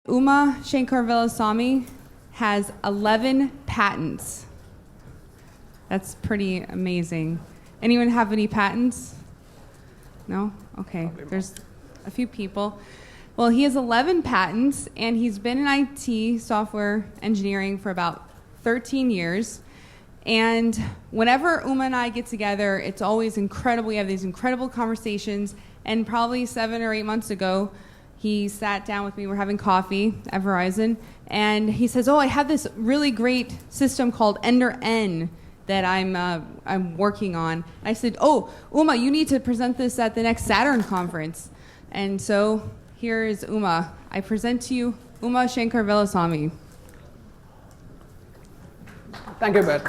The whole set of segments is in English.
Umashankar Velusamy has 11 patents. That's pretty amazing. Anyone have any patents? No? Okay, there's a few people. Well, he has 11 patents, and he's been in IT, software engineering, for about 13 years. And whenever Uma and I get together, it's always incredible. We have these incredible conversations. And probably 7 or 8 months ago, he sat down with me. We're having coffee at Verizon. And he says, I have this really great system called End-to-End that I'm working on. And I said, Uma, you need to present this at the next SATURN conference. And so here is Uma. I present to you Umashankar Velusamy. Thank you, Beth.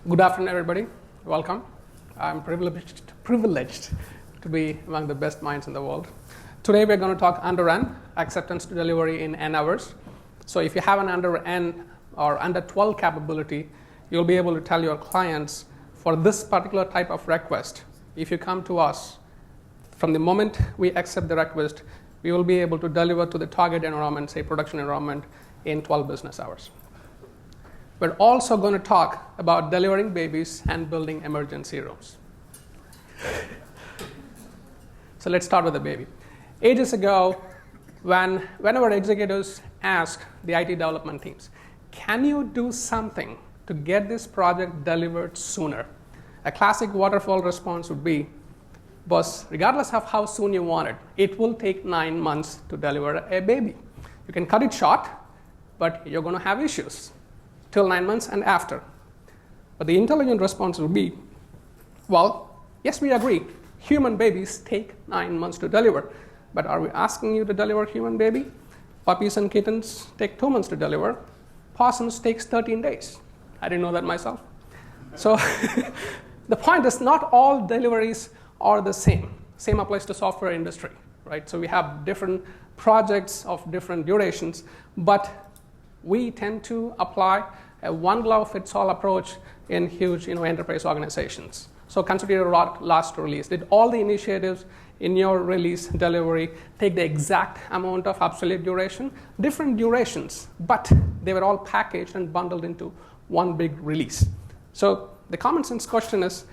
Good afternoon, everybody. Welcome. I'm privileged to be among the best minds in the world. Today, we're going to talk under N, acceptance to delivery in N hours. So if you have an under N or under 12 capability, you'll be able to tell your clients for this particular type of request, if you come to us, from the moment we accept the request, we will be able to deliver to the target environment, say production environment, in 12 business hours. We're also going to talk about delivering babies and building emergency rooms. So let's start with the baby. Ages ago, whenever executives ask the IT development teams, can you do something to get this project delivered sooner? A classic waterfall response would be, boss, regardless of how soon you want it, it will take 9 months to deliver a baby. You can cut it short, but you're going to have issues till 9 months and after. But the intelligent response will be, well, yes, we agree. Human babies take 9 months to deliver. But are we asking you to deliver human baby? Puppies and kittens take 2 months to deliver. Possums takes 13 days. I didn't know that myself. So the point is not all deliveries are the same. Same applies to software industry, right? So we have different projects of different durations, but we tend to apply a one-glove-fits-all approach in huge enterprise organizations. So consider your last release. Did all the initiatives in your release delivery take the exact amount of absolute duration? Different durations, but they were all packaged and bundled into one big release. So the common sense question is,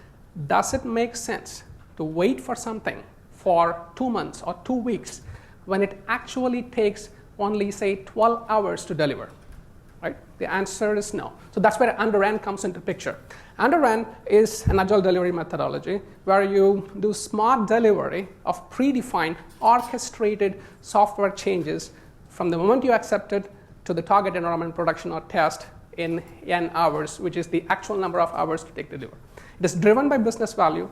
does it make sense to wait for something for 2 months or 2 weeks when it actually takes only, say, 12 hours to deliver? Right? The answer is no. So that's where under N comes into picture. Under N is an agile delivery methodology where you do smart delivery of predefined, orchestrated software changes from the moment you accept it to the target environment production or test in N hours, which is the actual number of hours to take to deliver. It is driven by business value.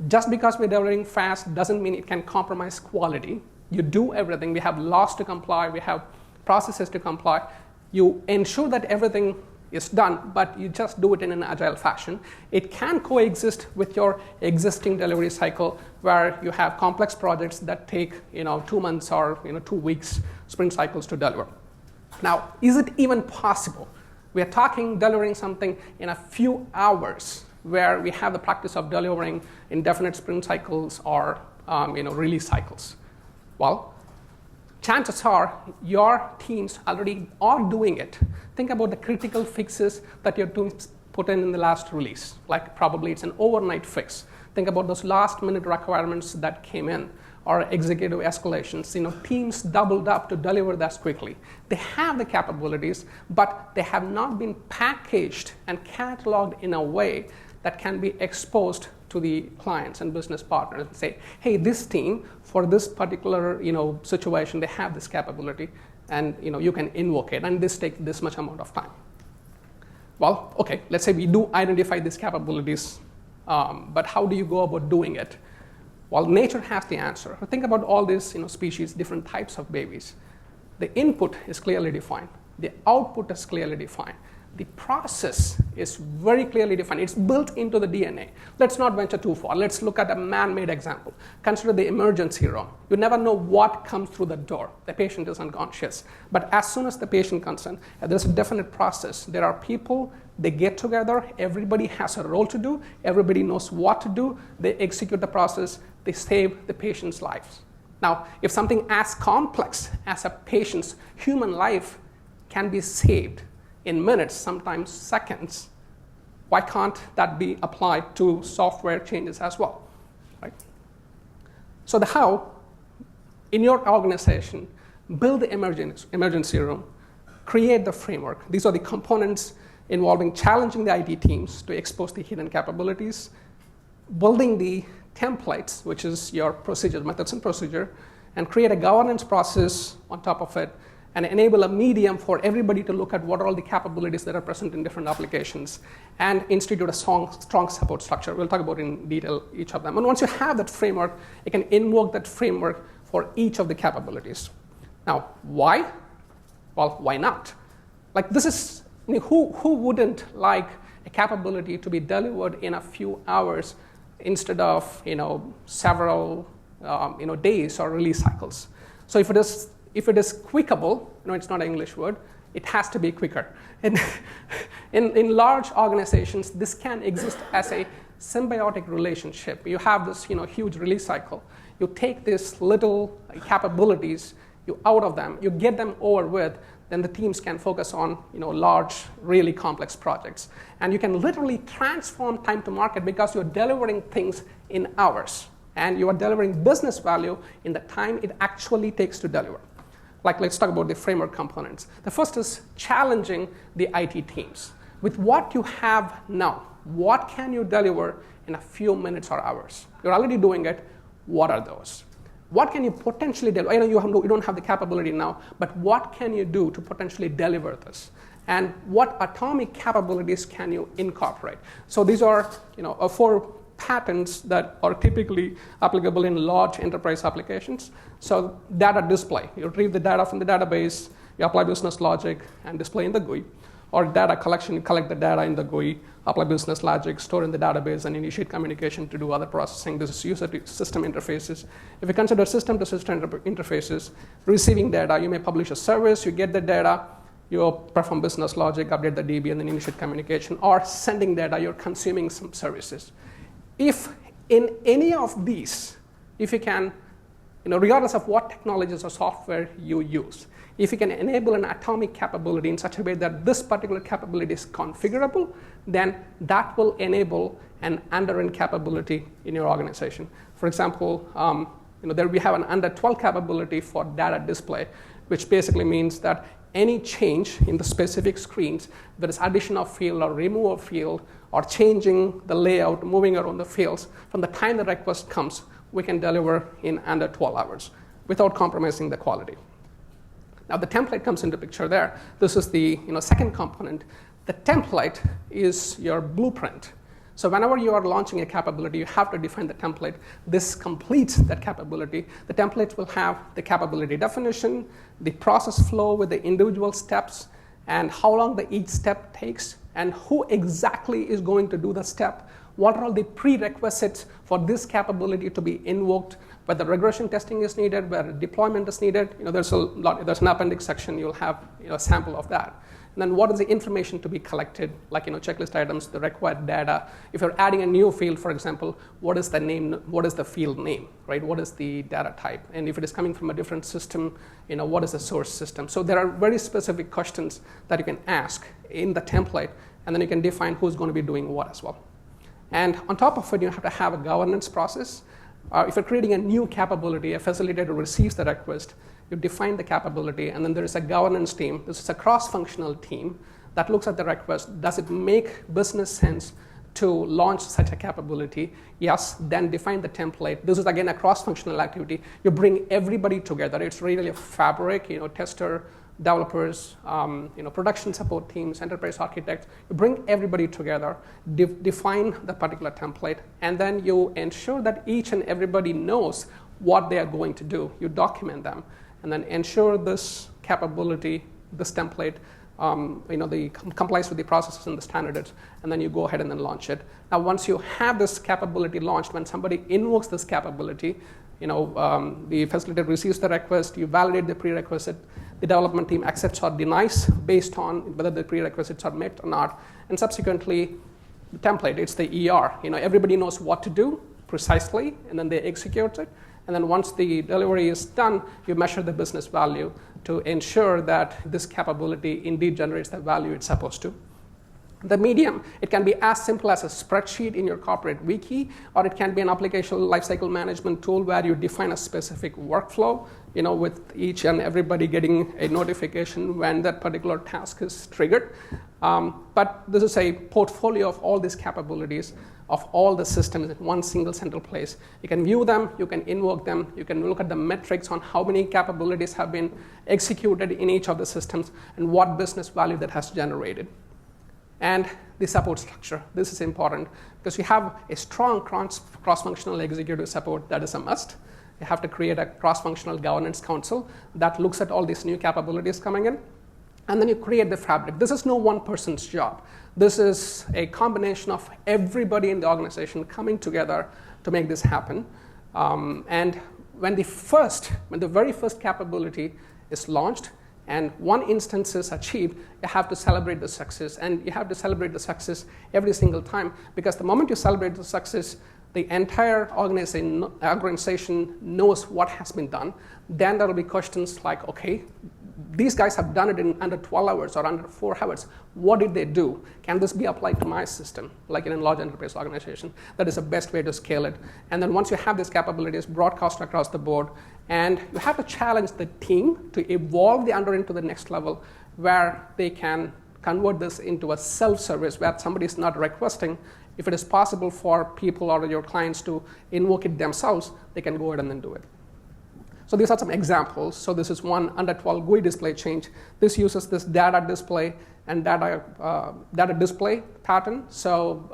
Just because we're delivering fast doesn't mean it can compromise quality. You do everything. We have laws to comply. We have processes to comply. You ensure that everything is done, but you just do it in an agile fashion. It can coexist with your existing delivery cycle where you have complex projects that take 2 months or 2 weeks sprint cycles to deliver. Now, is it even possible? We are talking delivering something in a few hours where we have the practice of delivering indefinite sprint cycles or release cycles. Well, chances are your teams already are doing it. Think about the critical fixes that your teams put in the last release. Like probably it's an overnight fix. Think about those last minute requirements that came in or executive escalations. Teams doubled up to deliver that quickly. They have the capabilities, but they have not been packaged and cataloged in a way that can be exposed to the clients and business partners and say, hey, this team, for this particular situation, they have this capability, and you can invoke it, and this takes this much amount of time. Well, okay, let's say we do identify these capabilities, but how do you go about doing it? Well, nature has the answer. Think about all these species, different types of babies. The input is clearly defined. The output is clearly defined. The process is very clearly defined. It's built into the DNA. Let's not venture too far. Let's look at a man-made example. Consider the emergency room. You never know what comes through the door. The patient is unconscious. But as soon as the patient comes in, there's a definite process. There are people, they get together, everybody has a role to do, everybody knows what to do, they execute the process, they save the patient's lives. Now, if something as complex as a patient's human life can be saved in minutes, sometimes seconds, why can't that be applied to software changes as well, right? So the how, in your organization, build the emergency room, create the framework. These are the components involving challenging the IT teams to expose the hidden capabilities, building the templates, which is your procedure, methods and procedure, and create a governance process on top of it, and enable a medium for everybody to look at what are all the capabilities that are present in different applications, and institute a strong support structure. We'll talk about in detail each of them. And once you have that framework, you can invoke that framework for each of the capabilities. Now, why? Well, why not? Like this is, I mean, who wouldn't like a capability to be delivered in a few hours instead of several days or release cycles? So if it is quickable, it's not an English word, it has to be quicker. And in large organizations, this can exist as a symbiotic relationship. You have this huge release cycle. You take these little capabilities, you out of them, you get them over with, then the teams can focus on large, really complex projects. And you can literally transform time to market because you're delivering things in hours. And you are delivering business value in the time it actually takes to deliver. Like, let's talk about the framework components. The first is challenging the IT teams. With what you have now, what can you deliver in a few minutes or hours? You're already doing it. What are those? What can you potentially deliver? I know you don't have the capability now, but what can you do to potentially deliver this? And what atomic capabilities can you incorporate? So these are 4 patterns that are typically applicable in large enterprise applications. So data display, you retrieve the data from the database, you apply business logic and display in the GUI. Or data collection, you collect the data in the GUI, apply business logic, store in the database, and initiate communication to do other processing. This is user to system interfaces. If you consider system to system interfaces, receiving data, you may publish a service, you get the data, you perform business logic, update the DB, and then initiate communication. Or sending data, you're consuming some services. If in any of these, if you can, regardless of what technologies or software you use, if you can enable an atomic capability in such a way that this particular capability is configurable, then that will enable an under-end capability in your organization. For example, there we have an under 12 capability for data display, which basically means that any change in the specific screens, whether it's addition of field or remove of field, or changing the layout, moving around the fields, from the time the request comes, we can deliver in under 12 hours without compromising the quality. Now the template comes into picture there. This is the second component. The template is your blueprint. So whenever you are launching a capability, you have to define the template. This completes that capability. The template will have the capability definition, the process flow with the individual steps, and how long each step takes, and who exactly is going to do the step. What are all the prerequisites for this capability to be invoked, whether regression testing is needed, whether deployment is needed. There's an appendix section, you'll have a sample of that. And then what is the information to be collected, like checklist items, the required data. If you're adding a new field, for example, what is the name, what is the field name, right? What is the data type? And if it is coming from a different system, what is the source system? So there are very specific questions that you can ask in the template, and then you can define who's going to be doing what as well. And on top of it, you have to have a governance process. If you're creating a new capability, a facilitator receives the request, you define the capability, and then there is a governance team. This is a cross-functional team that looks at the request. Does it make business sense to launch such a capability? Yes, then define the template. This is, again, a cross-functional activity. You bring everybody together. It's really a fabric, tester, developers, production support teams, enterprise architects. You bring everybody together, define the particular template, and then you ensure that each and everybody knows what they are going to do. You document them, and then ensure this capability, this template, complies with the processes and the standards, and then you go ahead and then launch it. Now, once you have this capability launched, when somebody invokes this capability, the facilitator receives the request, you validate the prerequisite, the development team accepts or denies based on whether the prerequisites are met or not, and subsequently, the template, it's the ER. Everybody knows what to do precisely, and then they execute it, And then once the delivery is done, you measure the business value to ensure that this capability indeed generates the value it's supposed to. The medium, it can be as simple as a spreadsheet in your corporate wiki, or it can be an application lifecycle management tool where you define a specific workflow, with each and everybody getting a notification when that particular task is triggered. But this is a portfolio of all these capabilities of all the systems in one single central place. You can view them, you can invoke them, you can look at the metrics on how many capabilities have been executed in each of the systems and what business value that has generated. And the support structure. This is important because you have a strong cross-functional executive support that is a must. You have to create a cross-functional governance council that looks at all these new capabilities coming in. And then you create the fabric. This is no one person's job. This is a combination of everybody in the organization coming together to make this happen. And when the very first capability is launched, and one instance is achieved, you have to celebrate the success. And you have to celebrate the success every single time, because the moment you celebrate the success, the entire organization knows what has been done. Then there will be questions like, okay, these guys have done it in under 12 hours or under 4 hours. What did they do? Can this be applied to my system, like in a large enterprise organization? That is the best way to scale it. And then once you have these capabilities broadcast across the board, and you have to challenge the team to evolve the Under into the next level where they can convert this into a self-service where somebody is not requesting. If it is possible for people or your clients to invoke it themselves, they can go ahead and then do it. So these are some examples. So this is one under 12 GUI display change. This uses this data display and data display pattern. So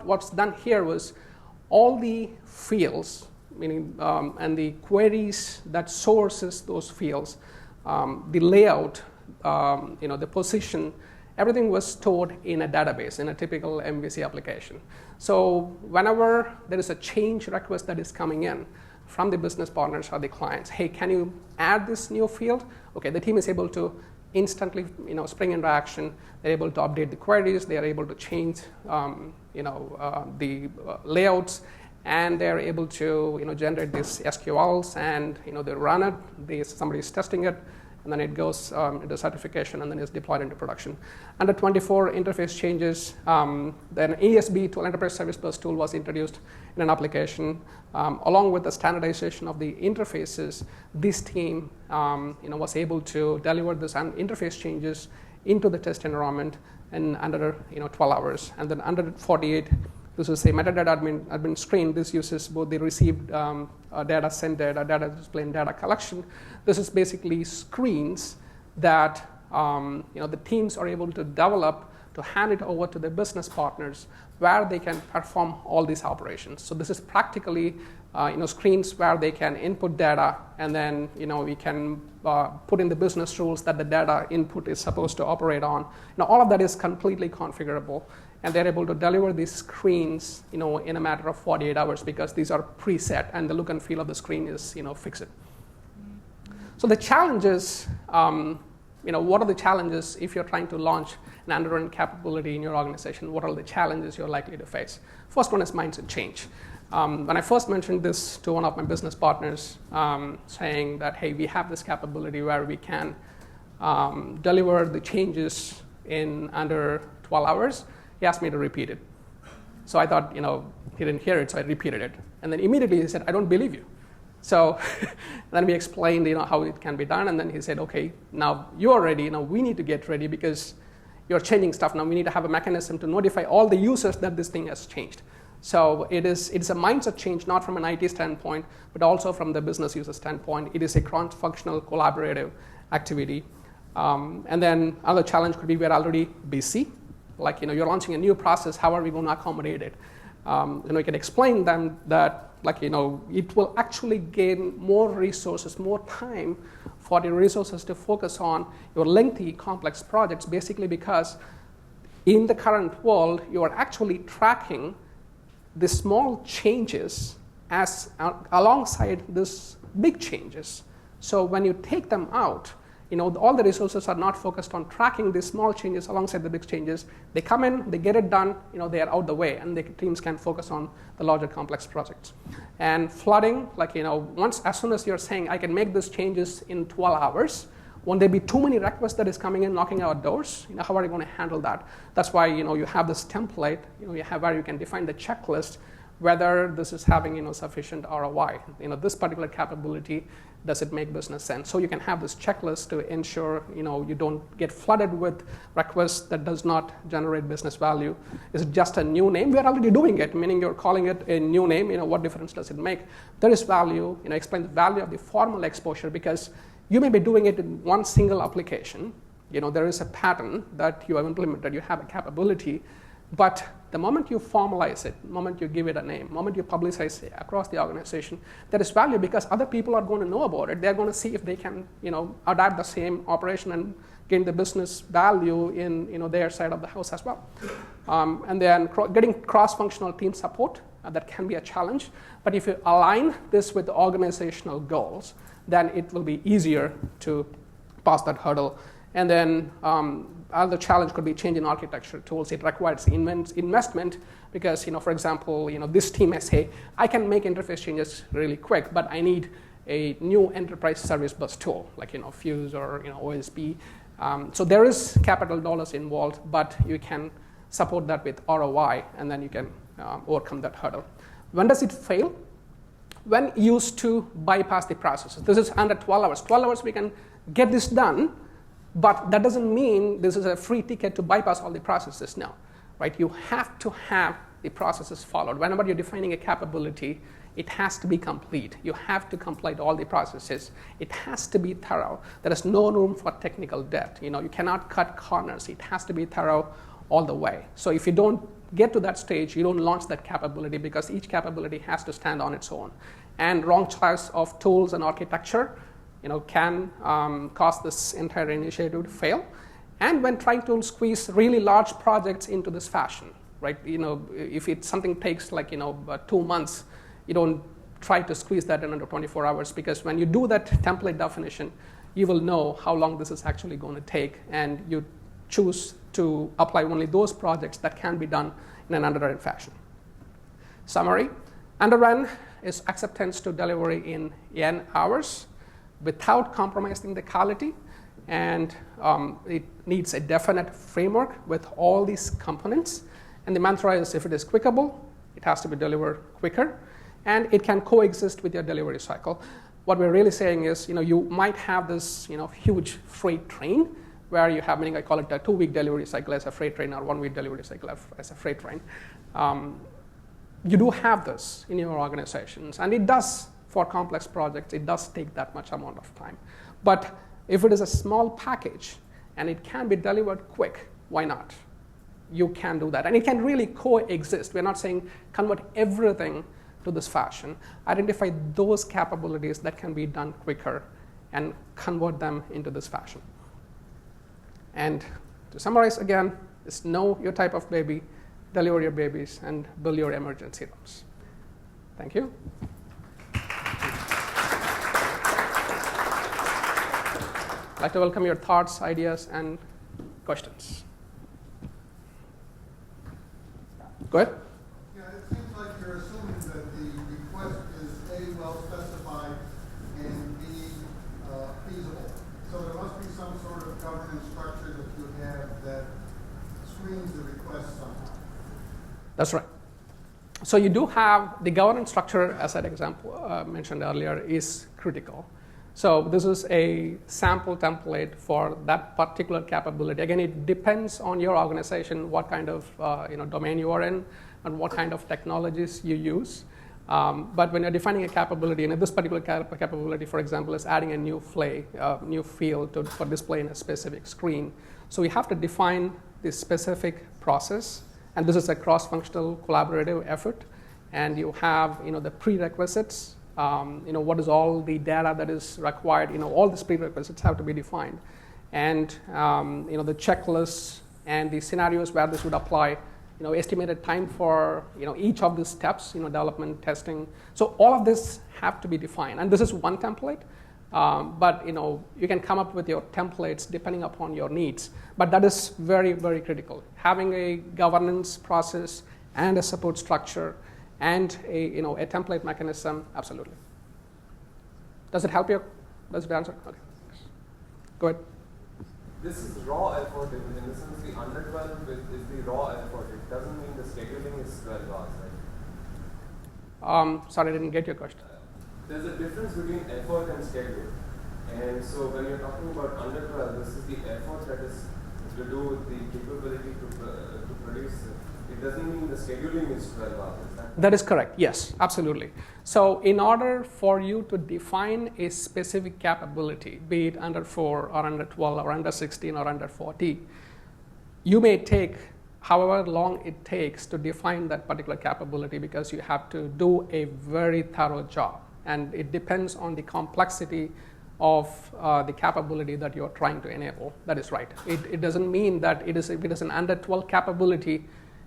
what's done here was all the fields, meaning and the queries that sources those fields, the layout, the position, everything was stored in a database in a typical MVC application. So whenever there is a change request that is coming in from the business partners or the clients, hey, can you add this new field? Okay, the team is able to instantly, spring into action. They're able to update the queries. They are able to change, the layouts, and they're able to, generate these SQLs, and they run it. Somebody is testing it, and then it goes into certification, and then it's deployed into production. Under 24 interface changes, then ESB tool, Enterprise Service Bus tool, was introduced in an application. Along with the standardization of the interfaces, this team was able to deliver this interface changes into the test environment in under 12 hours. And then under 48, this is a metadata admin screen. This uses both the received data, sent data display, and data collection. This is basically screens that the teams are able to develop to hand it over to the business partners where they can perform all these operations. So this is practically screens where they can input data, and then we can put in the business rules that the data input is supposed to operate on. All of that is completely configurable, and they're able to deliver these screens in a matter of 48 hours because these are preset and the look and feel of the screen is fixed. So the challenges, what are the challenges if you're trying to launch an end-to-end capability in your organization? What are the challenges you're likely to face? First one is mindset change. When I first mentioned this to one of my business partners, saying that, hey, we have this capability where we can deliver the changes in under 12 hours, he asked me to repeat it. So I thought, he didn't hear it, so I repeated it. And then immediately he said, I don't believe you. So then we explained, how it can be done, and then he said, okay, now you're ready. Now we need to get ready because you're changing stuff. Now we need to have a mechanism to notify all the users that this thing has changed. So it's a mindset change, not from an IT standpoint, but also from the business user standpoint. It is a cross-functional collaborative activity. And then other challenge could be we're already busy. Like, you're launching a new process. How are we going to accommodate it? We can explain them that, it will actually gain more resources, more time for the resources to focus on your lengthy, complex projects, basically because in the current world, you are actually tracking the small changes alongside these big changes. So when you take them out, all the resources are not focused on tracking these small changes alongside the big changes. They come in, they get it done, they are out the way, and the teams can focus on the larger complex projects. And flooding, as soon as you're saying, I can make these changes in 12 hours, won't there be too many requests that is coming in, knocking our doors? How are you going to handle that? That's why, you have this template, you have where you can define the checklist, whether this is having, sufficient ROI. This particular capability, does it make business sense? So you can have this checklist to ensure, you don't get flooded with requests that does not generate business value. Is it just a new name? We're already doing it, meaning you're calling it a new name. What difference does it make? There is value, explain the value of the formal exposure, because you may be doing it in one single application. There is a pattern that you have implemented, you have a capability, but the moment you formalize it, the moment you give it a name, the moment you publicize it across the organization, there is value because other people are going to know about it. They're going to see if they can, adapt the same operation and gain the business value in, their side of the house as well. And then getting cross-functional team support, that can be a challenge. But if you align this with the organizational goals, then it will be easier to pass that hurdle. And then other challenge could be change in architecture tools. It requires investment because, for example, this team may say, I can make interface changes really quick, but I need a new enterprise service bus tool, like Fuse or OSB. So there is capital dollars involved, but you can support that with ROI, and then you can overcome that hurdle. When does it fail? When used to bypass the processes. This is under 12 hours. 12 hours we can get this done, but that doesn't mean this is a free ticket to bypass all the processes. No, right? You have to have the processes followed. Whenever you're defining a capability, it has to be complete. You have to complete all the processes. It has to be thorough. There is no room for technical debt. You cannot cut corners. It has to be thorough all the way. So if you don't get to that stage, you don't launch that capability because each capability has to stand on its own. And wrong choice of tools and architecture can cause this entire initiative to fail. And when trying to squeeze really large projects into this fashion, right? If something takes 2 months, you don't try to squeeze that in under 24 hours because when you do that template definition, you will know how long this is actually going to take, and you choose to apply only those projects that can be done in an under-run fashion. Summary, under-run is acceptance to delivery in N hours without compromising the quality, and it needs a definite framework with all these components. And the mantra is if it is quickable, it has to be delivered quicker, and it can coexist with your delivery cycle. What we're really saying is, you might have this, huge freight train where you have, meaning I call it a 2-week delivery cycle as a freight train or 1-week delivery cycle as a freight train. You do have this in your organizations, and it does, for complex projects, it does take that much amount of time. But if it is a small package and it can be delivered quick, why not? You can do that, and it can really coexist. We're not saying convert everything to this fashion. Identify those capabilities that can be done quicker and convert them into this fashion. And to summarize again, is know your type of baby, deliver your babies, and build your emergency rooms. Thank you. I'd like to welcome your thoughts, ideas, and questions. Go ahead. Yeah, it seems like you're assuming that the request is A, well specified, and B, feasible. So there must be some sort of governance structure that you have that screens the request somehow. That's right. So you do have the governance structure, as an example mentioned earlier, is critical. So this is a sample template for that particular capability. Again, it depends on your organization, what kind of domain you are in, and what kind of technologies you use. But when you're defining a capability, and this particular capability, for example, is adding a new field for display in a specific screen. So we have to define the specific process, and this is a cross-functional collaborative effort. And you have the prerequisites. What is all the data that is required? All these prerequisites have to be defined, and the checklists and the scenarios where this would apply. Estimated time for each of these steps. Development, testing. So all of this have to be defined, and this is one template. But you can come up with your templates depending upon your needs. But that is very, very critical. Having a governance process and a support structure and a template mechanism, absolutely. Does it help you? Does it answer? Okay. Go ahead. This is raw effort in the sense the under 12 is the raw effort. It doesn't mean the scheduling is 12 hours, right? Sorry, I didn't get your question. There's a difference between effort and schedule. And so when you're talking about under 12, this is the effort that is to do with the capability to produce it. It doesn't mean the scheduling is 12 hours. That is correct. Yes, absolutely. So in order for you to define a specific capability, be it under 4 or under 12 or under 16 or under 40, you may take however long it takes to define that particular capability because you have to do a very thorough job. And it depends on the complexity of the capability that you're trying to enable. That is right. It doesn't mean that if it is an under 12 capability,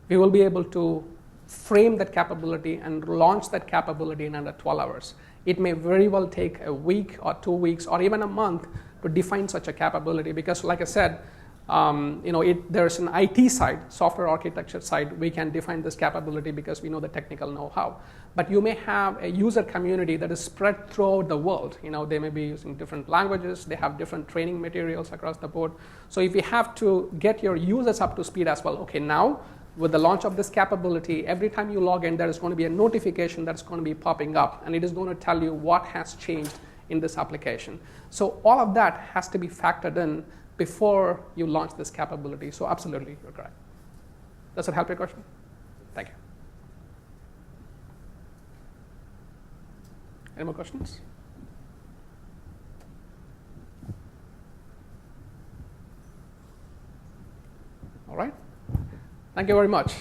we will be able to frame that capability and launch that capability in under 12 hours. It may very well take a week or 2 weeks or even a month to define such a capability because, like I said, there's an IT side, software architecture side, we can define this capability because we know the technical know-how. But you may have a user community that is spread throughout the world. They may be using different languages, they have different training materials across the board. So if you have to get your users up to speed as well, okay, now with the launch of this capability, every time you log in, there is going to be a notification that's going to be popping up, and it is going to tell you what has changed in this application. So all of that has to be factored in before you launch this capability. So absolutely, you're correct. Does that help your question? Thank you. Any more questions? All right. Thank you very much.